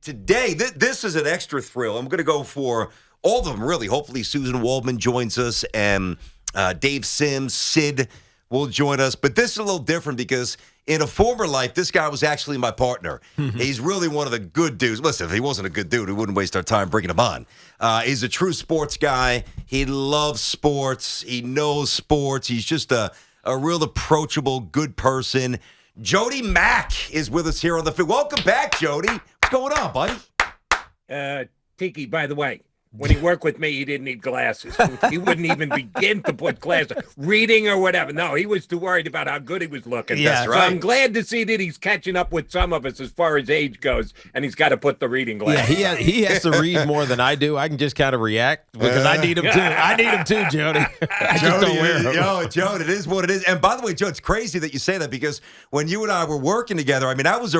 today, this is an extra thrill. I'm going to go for all of them, really. Hopefully, Susan Waldman joins us, and Dave Sims, Sid will join us. But this is a little different because in a former life, this guy was actually my partner. He's really one of the good dudes. Listen, if he wasn't a good dude, we wouldn't waste our time bringing him on. He's a true sports guy. He loves sports. He knows sports. He's just a real approachable, good person. Jody Mack is with us here on the field. Welcome back, Jody. What's going on, buddy? Tiki, by the way, when he worked with me, he didn't need glasses. He wouldn't even begin to put glasses, reading or whatever. No, he was too worried about how good he was looking. Yeah, so right. I'm glad to see that he's catching up with some of us as far as age goes, and he's got to put the reading glasses. Yeah, he has to read more than I do. I can just kind of react because I need him too. I need him too, Jody. I just don't wear him. Jody, it is what it is. And by the way, Joe, it's crazy that you say that because when you and I were working together, I mean, that was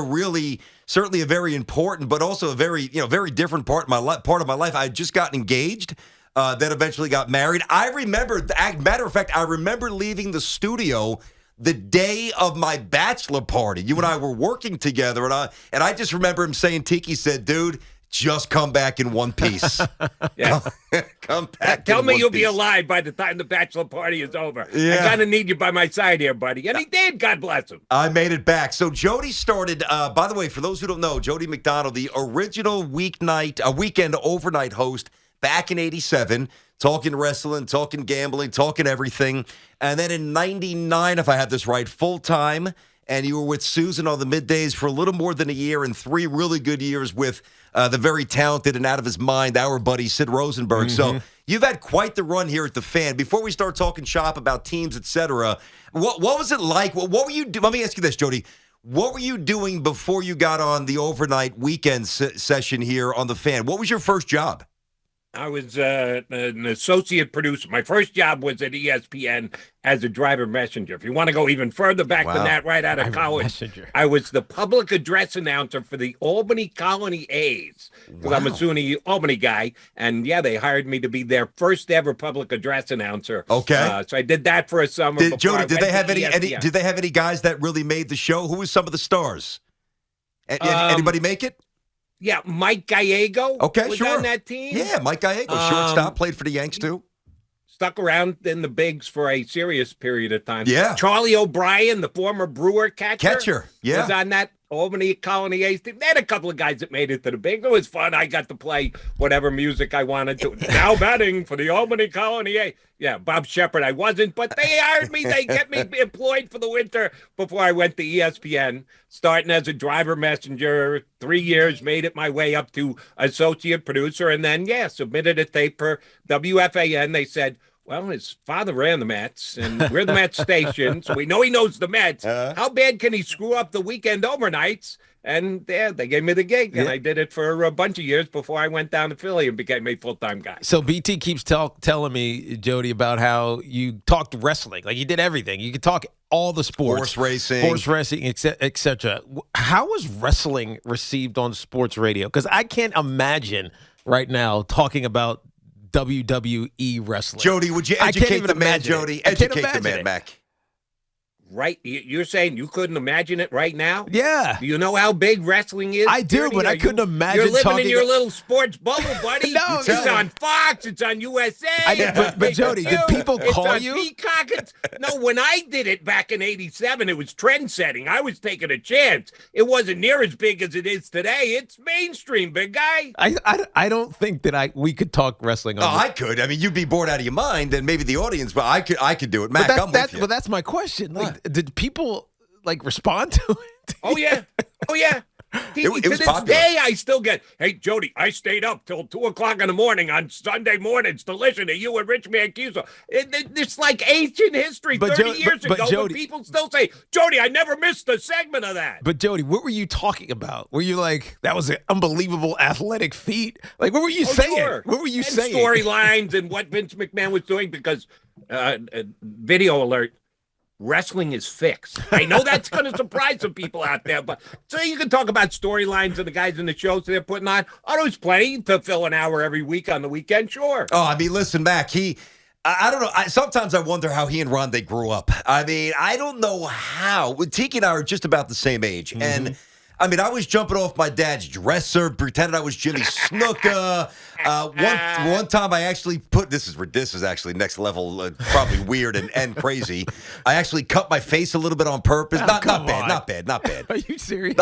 certainly a very important, but also a very different part of my life. I had just gotten engaged, then eventually got married. I remember, matter of fact, I remember leaving the studio the day of my bachelor party. You and I were working together, and I just remember him saying, Tiki said, dude, just come back in one piece. Yeah. Come back. Tell me you'll piece. be alive by the time the bachelor party is over. Yeah. I kind of need you by my side here, buddy. And he did, God bless him. I made it back. So Jody started, by the way, for those who don't know, Jody McDonald, the original weekend overnight host back in 87, talking wrestling, talking gambling, talking everything. And then in 99, if I have this right, full-time, and you were with Susan on the middays for a little more than a year and 3 really good years with the very talented and out of his mind, our buddy Sid Rosenberg. So you've had quite the run here at the Fan. Before we start talking shop about teams, etc., what was it like? What were you doing? Let me ask you this, Jody. What were you doing before you got on the overnight weekend session here on the Fan? What was your first job? I was an associate producer. My first job was at ESPN as a driver messenger. If you want to go even further back than that, right out of college, messenger. I was the public address announcer for the Albany Colony A's. Because I'm a SUNY Albany guy, and yeah, they hired me to be their first ever public address announcer. Okay, so I did that for a summer. Jody, did they have any? Did they have any guys that really made the show? Who was some of the stars? Anybody make it? Yeah, Mike Gallego was on that team. Yeah, Mike Gallego, shortstop, played for the Yanks too. Stuck around in the bigs for a serious period of time. Yeah. Charlie O'Brien, the former Brewer catcher. Yeah. Was on that Albany Colony A's team. They had a couple of guys that made it to the big. It was fun. I got to play whatever music I wanted to. Now batting for the Albany Colony A's. Yeah, Bob Shepard, I wasn't, but they hired me. They get me employed for the winter before I went to ESPN, starting as a driver messenger, 3 years, made it my way up to associate producer, and then, submitted a tape for WFAN. They said, well, his father ran the Mets, and we're the Mets station, so we know he knows the Mets. How bad can he screw up the weekend overnights? And they gave me the gig, and I did it for a bunch of years before I went down to Philly and became a full-time guy. So BT keeps telling me, Jody, about how you talked wrestling. Like, you did everything. You could talk all the sports. Horse racing, et cetera. How was wrestling received on sports radio? Because I can't imagine right now talking about WWE wrestling. Jody, would you educate the man, Jody? Educate the man, Mac. Right? You're saying you couldn't imagine it right now? Yeah. Do you know how big wrestling is? I do, but I couldn't imagine You're living talking in your little sports bubble, buddy. No, it's on Fox. It's on USA. But Jody, did people call you? Peacock. No, when I did it back in 87, it was trend setting. I was taking a chance. It wasn't near as big as it is today. It's mainstream, big guy. I don't think that we could talk wrestling. I could. I mean, you'd be bored out of your mind, and maybe the audience, but I could do it. Mac, I'm with you. But that's my question. Like, did people respond to it? Oh yeah. It was to this popular. day, I still get, hey, Jody, I stayed up till 2 o'clock in the morning on Sunday mornings to listen to you and Rich Mancuso. It's like ancient history 30 years ago, Jody, when people still say, Jody, I never missed a segment of that. But Jody, what were you talking about? Were you like, that was an unbelievable athletic feat? Like, what were you saying? Sure. What were you saying? Storylines and what Vince McMahon was doing, because video alert, wrestling is fixed. I know that's going to surprise some people out there, but so you can talk about storylines of the guys in the shows they're putting on. Oh, there's plenty to fill an hour every week on the weekend, sure. Oh, I mean, listen, Mac, I don't know. Sometimes I wonder how he and Rondé grew up. I mean, I don't know how. Tiki and I are just about the same age, and I mean, I was jumping off my dad's dresser, pretending I was Jimmy Snuka. One time I actually this is actually next level, probably weird and crazy. I actually cut my face a little bit on purpose. Not bad. Are you serious?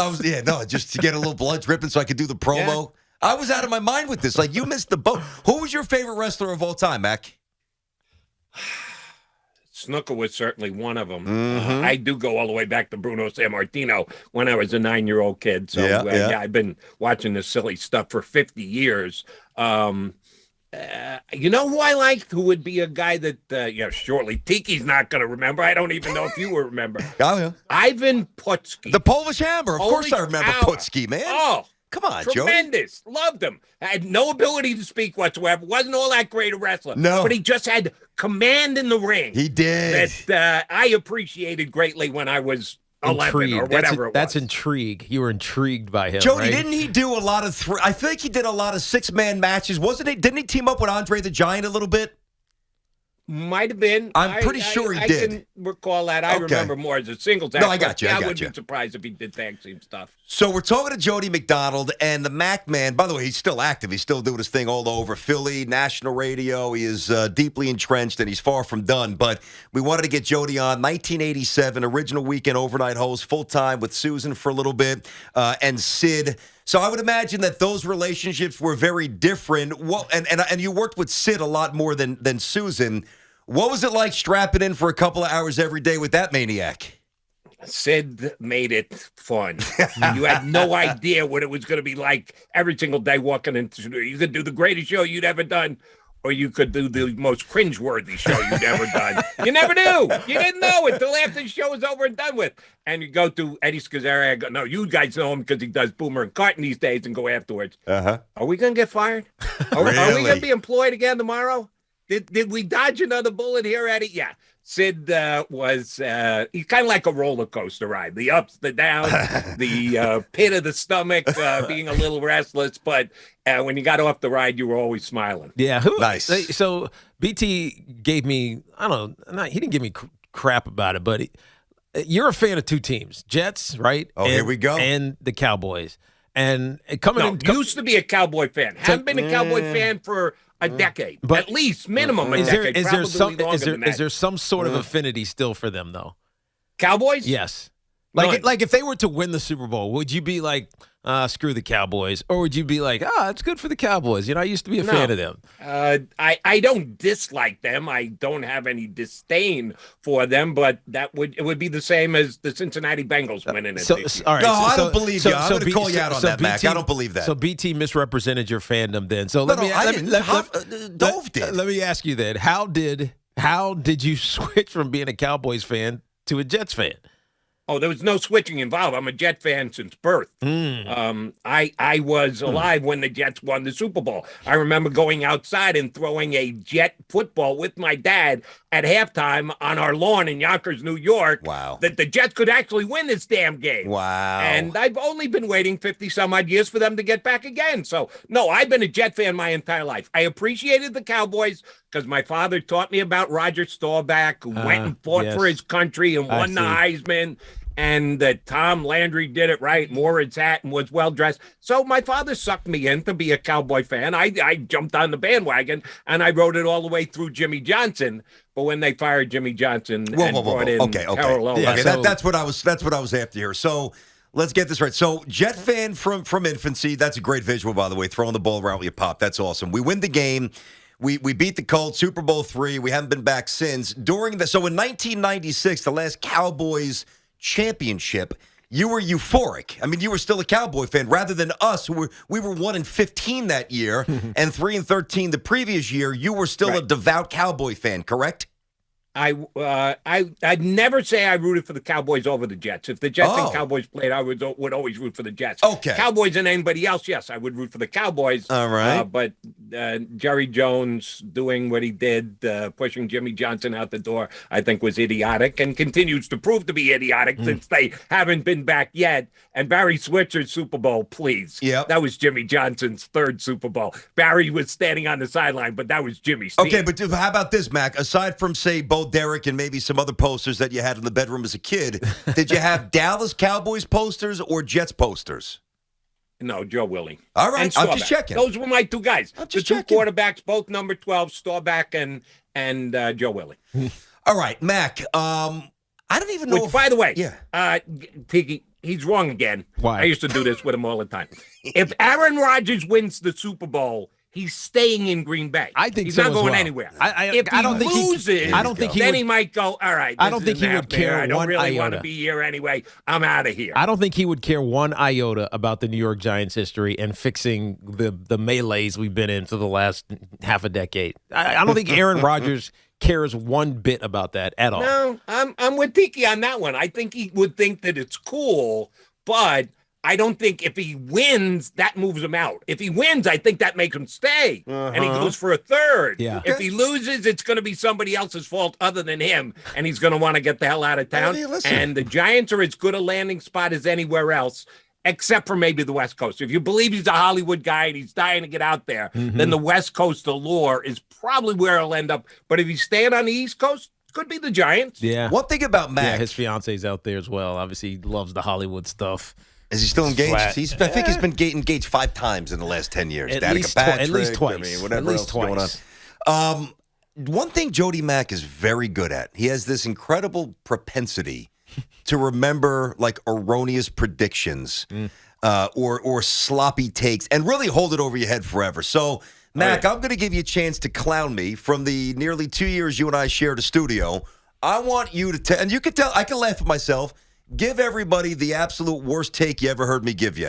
Just to get a little blood dripping so I could do the promo. Yeah. I was out of my mind with this. Like, you missed the boat. Who was your favorite wrestler of all time, Mac? Snuka was certainly one of them. Mm-hmm. I do go all the way back to Bruno Sammartino when I was a 9-year-old kid. So, I've been watching this silly stuff for 50 years. You know who I liked? Who would be a guy that, shortly Tiki's not going to remember. I don't even know if you will remember. Oh, yeah. Ivan Putski. The Polish Hammer. Of course I remember Putski, man. Oh. Come on, tremendous. Jody. Loved him. Had no ability to speak whatsoever. Wasn't all that great a wrestler. No. But he just had command in the ring. He did. That I appreciated greatly when I was 11 intrigued. Or whatever it was. That's intrigue. You were intrigued by him, Jody, right? didn't he do a lot of I think he did a lot of 6-man matches. Wasn't he? Didn't he team up with Andre the Giant a little bit? Might have been. I'm pretty sure he did. I can recall that. I remember more as a singles act. No, I got you. I wouldn't be surprised if he did tag team stuff. So we're talking to Jody McDonald and the Mac Man. By the way, he's still active. He's still doing his thing all over Philly, national radio. He is deeply entrenched, and he's far from done. But we wanted to get Jody on. 1987, original weekend overnight host, full-time with Susan for a little bit, and Sid. So I would imagine that those relationships were very different. Well, and you worked with Sid a lot more than Susan. What was it like strapping in for a couple of hours every day with that maniac? Sid made it fun. You had no idea what it was going to be like every single day walking into the studio. You could do the greatest show you'd ever done, or you could do the most cringeworthy show you'd ever done. You never knew. You didn't know until after the show was over and done with. And you go to Eddie Scazzeri. I go, no, you guys know him because he does Boomer and Carton these days, and go afterwards. Uh-huh. Are we going to get fired? Are we going to be employed again tomorrow? Did we dodge another bullet here, Eddie? Yeah. Sid was he's kind of like a roller coaster ride. The ups, the downs, the pit of the stomach, being a little restless. But when you got off the ride, you were always smiling. Yeah. Nice. So BT gave me, I don't know, he didn't give me crap about it, but you're a fan of two teams, Jets, right? Oh, here we go. And the Cowboys. And used to be a Cowboy fan. Haven't been a Cowboy fan for a decade, but at least minimum a decade. Is there some sort of affinity still for them though? Cowboys? Yes. Like if they were to win the Super Bowl, would you be like, screw the Cowboys, or would you be like, it's good for the Cowboys? I used to be a fan of them. I don't dislike them. I don't have any disdain for them, but it would be the same as the Cincinnati Bengals winning it. All right, I don't believe you. I'm going to call you out on that, Mac. I don't believe that. So BT misrepresented your fandom then. So let me ask you then, how did you switch from being a Cowboys fan to a Jets fan? Oh, there was no switching involved. I'm a Jet fan since birth. I was alive when the Jets won the Super Bowl. I remember going outside and throwing a Jet football with my dad at halftime on our lawn in Yonkers, New York. Wow. That the Jets could actually win this damn game. Wow. And I've only been waiting 50-some-odd years for them to get back again. So, no, I've been a Jet fan my entire life. I appreciated the Cowboys because my father taught me about Roger Staubach, who went and fought for his country and won the Heisman, and that Tom Landry did it right, wore his hat and was well-dressed. So my father sucked me in to be a Cowboy fan. I jumped on the bandwagon, and I rode it all the way through Jimmy Johnson. But when they fired Jimmy Johnson brought in Carol Owens. Okay, that's what I was after here. So let's get this right. So Jet fan from infancy. That's a great visual, by the way, throwing the ball around with your pop. That's awesome. We win the game. We beat the Colts, Super Bowl III. We haven't been back since. So in 1996, the last Cowboys championship, you were euphoric. I mean, you were still a Cowboy fan rather than us, we were 1-15 that year and 3-13 the previous year. You were still a devout Cowboy fan, correct? I'd never say I rooted for the Cowboys over the Jets. If the Jets and Cowboys played, I would always root for the Jets. Okay. Cowboys and anybody else, yes, I would root for the Cowboys. All right. But Jerry Jones doing what he did, pushing Jimmy Johnson out the door, I think was idiotic and continues to prove to be idiotic since they haven't been back yet. And Barry Switzer's Super Bowl, please. Yep. That was Jimmy Johnson's third Super Bowl. Barry was standing on the sideline, but that was Jimmy's team. Okay, but how about this, Mac? Aside from, say, both know, Derek, and maybe some other posters that you had in the bedroom as a kid. Did you have Dallas Cowboys posters or Jets posters? No, Joe Willie. All right, I'm just checking. Those were my two guys. I'm the just two checking. quarterbacks, both number 12, Staubach and Joe Willie. All right, Mac. I don't even know. By the way, yeah, Tiki, he's wrong again. Why? I used to do this with him all the time. If Aaron Rodgers wins the Super Bowl, he's staying in Green Bay. I think he's so not as going well. anywhere. I don't think loses, I don't think he then would, he might go, all right, I don't think he would care I don't one really want iota. to be here anyway. I'm out of here. I don't think he would care one iota about the New York Giants history and fixing the melees we've been in for the last half a decade. I don't think Aaron Rodgers cares one bit about that at all. No, I'm with Tiki on that one. I think he would think that it's cool, but I don't think if he wins, that moves him out. If he wins, I think that makes him stay, and he goes for a third. Yeah. If he loses, it's going to be somebody else's fault other than him, and he's going to want to get the hell out of town. Hey, listen. And the Giants are as good a landing spot as anywhere else, except for maybe the West Coast. If you believe he's a Hollywood guy and he's dying to get out there, then the West Coast allure is probably where he'll end up. But if he's staying on the East Coast, could be the Giants. Yeah. One thing about Mac. Yeah, his fiance's out there as well. Obviously, he loves the Hollywood stuff. Is he still engaged? Flat. I think he's been engaged 5 times in the last 10 years. At least twice. I mean, whatever At least else is going on. One thing Jody Mack is very good at, he has this incredible propensity to remember like erroneous predictions or sloppy takes and really hold it over your head forever. So, Mac, I'm going to give you a chance to clown me from the nearly 2 years you and I shared a studio. I want you to tell, and you can tell, I can laugh at myself. Give everybody the absolute worst take you ever heard me give you.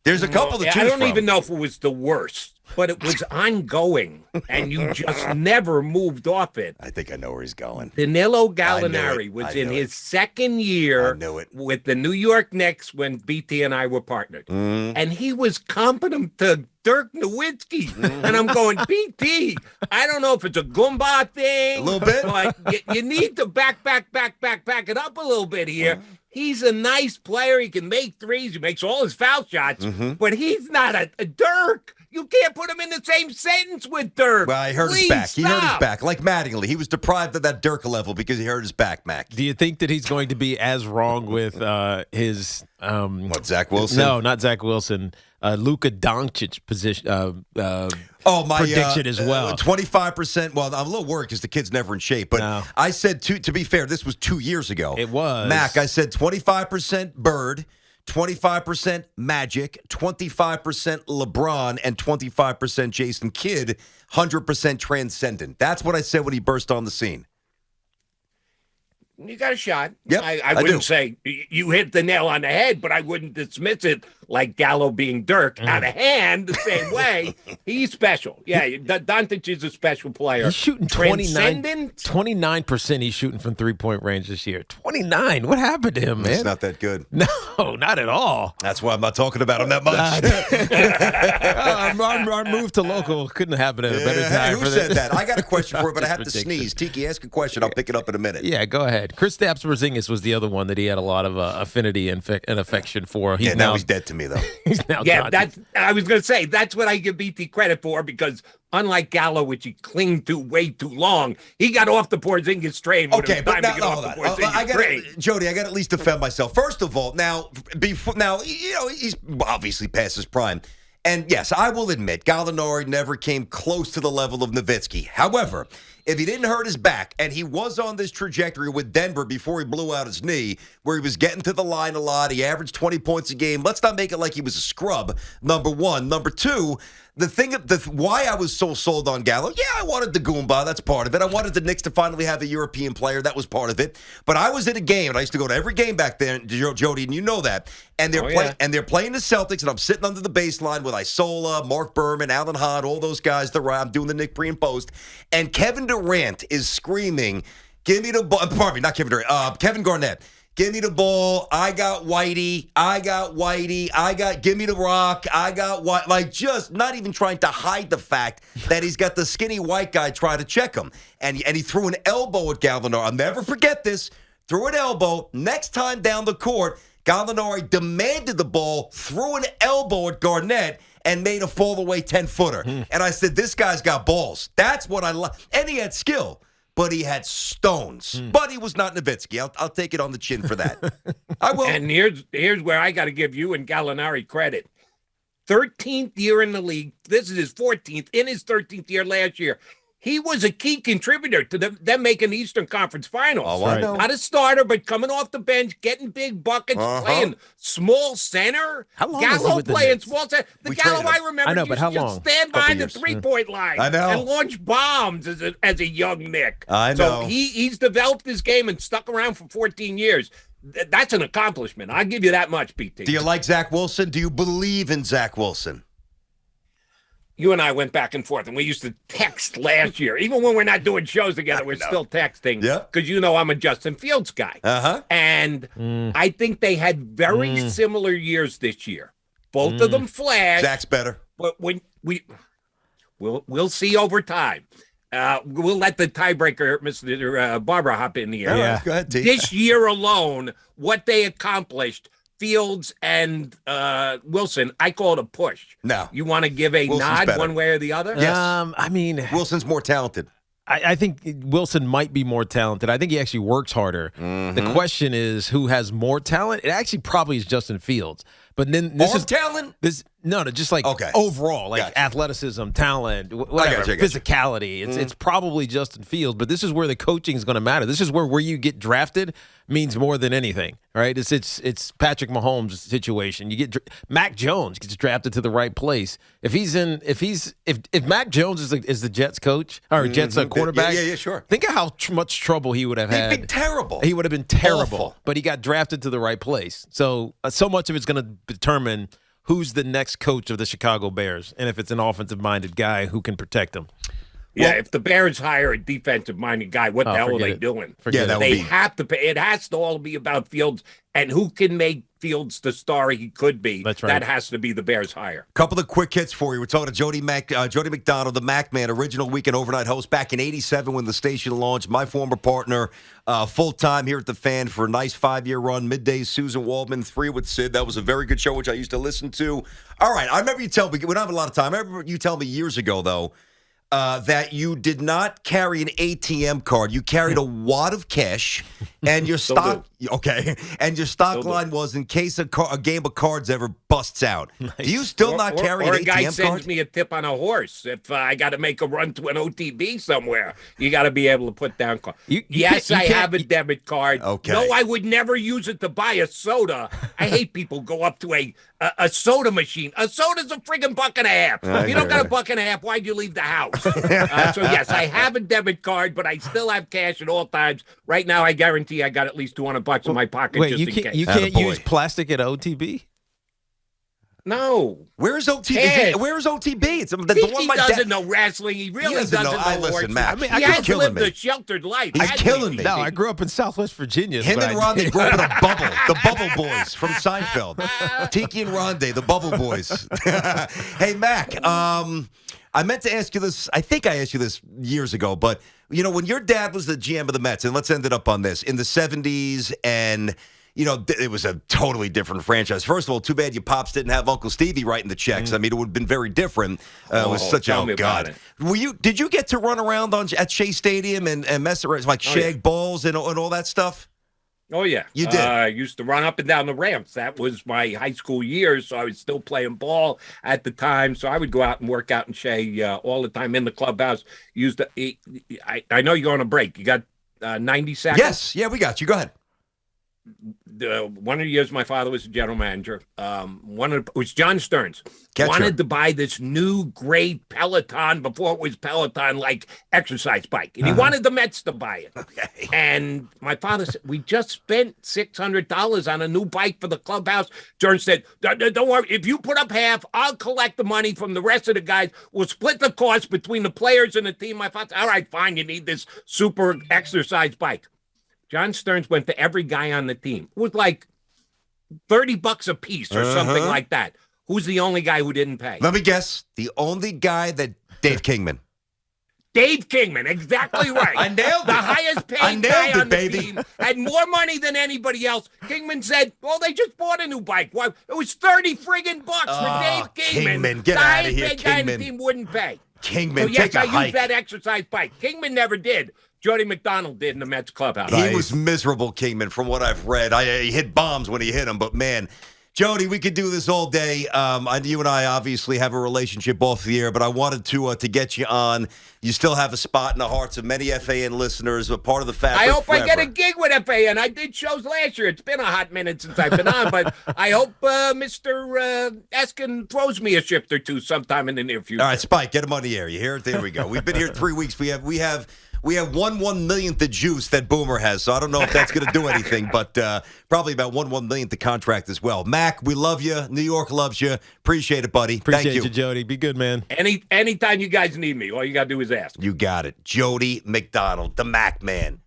There's a couple to choose I don't from. even know if it was the worst, but it was ongoing, and you just never moved off it. I think I know where he's going. Danilo Gallinari was in his second year with the New York Knicks when BT and I were partnered. And he was comping him to Dirk Nowitzki. And I'm going, BT, I don't know if it's a Goomba thing. A little bit. But you need to back it up a little bit here. He's a nice player. He can make threes. He makes all his foul shots. But he's not a Dirk. You can't put him in the same sentence with Dirk. Well, he hurt his back. He hurt his back. Like Mattingly. He was deprived of that Dirk level because he hurt his back, Mac. Do you think that he's going to be as wrong with his Zach Wilson? No, not Zach Wilson. Luka Doncic position my prediction as well. 25%. Well, I'm a little worried because the kid's never in shape. But No. I said, to be fair, this was 2 years ago. It was. Mac, I said 25% Bird, 25% Magic, 25% LeBron, and 25% Jason Kidd, 100% Transcendent. That's what I said when he burst on the scene. You got a shot. Yep, I wouldn't say you hit the nail on the head, but I wouldn't dismiss it like Gallo being Dirk out of hand the same way. He's special. Yeah, Doncic is a special player. He's shooting 29%. He's shooting from 3-point range this year. 29. What happened to him, man? It's not that good. No, not at all. That's why I'm not talking about him that much. Our move to local couldn't happen at a better time. Who said that? I got a question for you, but I have to sneeze. Tiki, ask a question. I'll pick it up in a minute. Yeah, go ahead. Kristaps Porzingis was the other one that he had a lot of affinity and affection for. Now he's dead to me, though. He's now gone. I was going to say, that's what I give BT credit for, because unlike Gallo, which he clung to way too long, he got off the Porzingis train. Okay, but now, Jody, I got to at least defend myself. First of all, now, he's obviously past his prime. And yes, I will admit, Gallinari never came close to the level of Nowitzki. However, if he didn't hurt his back, and he was on this trajectory with Denver before he blew out his knee, where he was getting to the line a lot, he averaged 20 points a game. Let's not make it like he was a scrub, number one. Number two, why I was so sold on Gallo, yeah, I wanted the Goomba. That's part of it. I wanted the Knicks to finally have a European player. That was part of it. But I was at a game, and I used to go to every game back then, Jody, and you know that. And they're playing the Celtics, and I'm sitting under the baseline with Isola, Mark Berman, Alan Hahn, all those guys. I'm doing the Nick pre and post, and Kevin Durant is screaming, "Give me the ball!" Pardon me, not Kevin Durant. Kevin Garnett. Give me the ball. I got Whitey. Give me the rock. I got White. Like, just not even trying to hide the fact that he's got the skinny white guy trying to check him. And he threw an elbow at Gallinari. I'll never forget this. Threw an elbow. Next time down the court, Gallinari demanded the ball, threw an elbow at Garnett, and made a fall-away 10-footer. And I said, this guy's got balls. That's what I love. And he had skill. but he had stones. But he was not Nowitzki. I'll take it on the chin for that. I will. And here's where I got to give you and Gallinari credit. 13th year in the league. This is his 14th. In his 13th year last year, he was a key contributor to them making the Eastern Conference Finals. Oh, I know. Not a starter, but coming off the bench, getting big buckets, playing small center. How long was he Gallo with the playing Knicks? small center. The We Gallo traded I him. remember I know, but how used to long? stand Couple behind the years. 3-point line I know. and launch bombs as a young Nick. I know. So he's developed his game and stuck around for 14 years. That's an accomplishment. I'll give you that much, PT. Do you like Zach Wilson? Do you believe in Zach Wilson? You and I went back and forth, and we used to text last year. Even when we're not doing shows together, we're still texting. Yeah. Because I'm a Justin Fields guy. Uh-huh. And I think they had very similar years this year. Both of them flashed. Zach's better. But when we'll see over time. We'll let the tiebreaker, Mr. Barbara, hop in here. Yeah. Go ahead, T. This year alone, what they accomplished, Fields and Wilson, I call it a push. No. You want to give a Wilson's nod better. one way or the other? Yes. I mean, Wilson's more talented. I think Wilson might be more talented. I think he actually works harder. The question is who has more talent. It actually probably is Justin Fields. But then this is talent? just like Okay. overall, like Gotcha. athleticism, talent, whatever, I gotcha. physicality. It's probably Justin Fields, but this is where the coaching is going to matter. This is where you get drafted means more than anything, right? It's Patrick Mahomes' situation. You get Mac Jones gets drafted to the right place. If Mac Jones is the Jets coach or Jets quarterback, yeah, sure. Think of how much trouble he would have had. He'd be terrible. He would have been terrible, Awful. but he got drafted to the right place. So much of it's going to determine who's the next coach of the Chicago Bears, and if it's an offensive-minded guy who can protect them. Yeah, if the Bears hire a defensive-minded guy, what the hell are forget they it. doing? Forget that it. would They be- have to pay. It has to all be about Fields and who can make Fields the star he could be. That's right. That has to be the Bears hire. Couple of quick hits for you. We're talking to Jody McDonald, the Mac Man, original weekend overnight host back in '87 when the station launched. My former partner, full-time here at the Fan for a nice 5-year run. Middays, Susan Waldman, 3 with Sid. That was a very good show, which I used to listen to. All right, I remember you telling me, we don't have a lot of time. I remember you telling me years ago, though, that you did not carry an ATM card. You carried a wad of cash, and your stock and your stock line was in case a game of cards ever busts out. Nice. Do you still not carry an ATM card? Or a guy sends me a tip on a horse. If I got to make a run to an OTB somewhere, you got to be able to put down cards. Yes, I have a debit card. Okay. No, I would never use it to buy a soda. I hate people go up to a soda machine. A soda's a friggin' $1.50. If you don't got a $1.50, why'd you leave the house? So yes, I have a debit card, but I still have cash at all times. Right now, I guarantee I got at least $200 in my pocket just in case. You can't use plastic at OTB? No. Where's OTB? Where's OTB? It's the one He my doesn't know wrestling. He really doesn't know Listen, horses. Mac. I mean, He has lived a sheltered life. He's killing me. No, I grew up in Southwest Virginia. Him and Rondé grew up in a bubble. The Bubble Boys from Seinfeld. Tiki and Rondé, the Bubble Boys. Hey, Mac, I meant to ask you this. I think I asked you this years ago, but, when your dad was the GM of the Mets, and let's end it up on this, in the 70s, and, it was a totally different franchise. First of all, too bad your pops didn't have Uncle Stevie writing the checks. I mean, it would have been very different. It was such tell a, me about it. Did you get to run around at Shea Stadium and mess around, like shag balls and all that stuff? Oh, yeah. You did? I used to run up and down the ramps. That was my high school years, so I was still playing ball at the time. So I would go out and work out in Shea all the time in the clubhouse. I know you're on a break. You got 90 seconds? Yes. Yeah, we got you. Go ahead. One of the years my father was the general manager. It was John Stearns. Catcher. Wanted to buy this new great Peloton before it was Peloton like exercise bike, and he wanted the Mets to buy it. Okay. And my father said, "We just spent $600 on a new bike for the clubhouse." Stearns said, "Don't worry. If you put up half, I'll collect the money from the rest of the guys. We'll split the cost between the players and the team." My father said, "All right, fine. You need this super exercise bike." John Stearns went to every guy on the team. It was like $30 a piece or something like that. Who's the only guy who didn't pay? Let me guess. The only guy that Dave Kingman. Dave Kingman, exactly right. I nailed it. The highest paid guy on the team had more money than anybody else. Kingman said, "Well, they just bought a new bike. Why? It was $30 friggin' bucks for Dave Kingman. Kingman, get the outta highest here, paid guy on the Kingman. team wouldn't pay. Kingman, So yes, take a I hike. used that exercise bike. Kingman never did. Jody McDonald did in the Mets clubhouse. He was miserable, Kingman, from what I've read. He hit bombs when he hit them, but man, Jody, we could do this all day. You and I obviously have a relationship off the air, but I wanted to get you on. You still have a spot in the hearts of many FAN listeners, a part of the fabric. I hope forever. I get a gig with FAN. I did shows last year. It's been a hot minute since I've been on, but I hope Mr. Eskin throws me a shift or two sometime in the near future. All right, Spike, get him on the air. You hear it? There we go. We've been here 3 weeks. We have 1/1,000,000th the juice that Boomer has, so I don't know if that's going to do anything, but probably about 1/1,000,000th the contract as well. Mac, we love you. New York loves you. Appreciate it, buddy. Appreciate Thank you, Jody. Be good, man. Anytime you guys need me, all you got to do is ask. You got it. Jody McDonald, the Mac Man.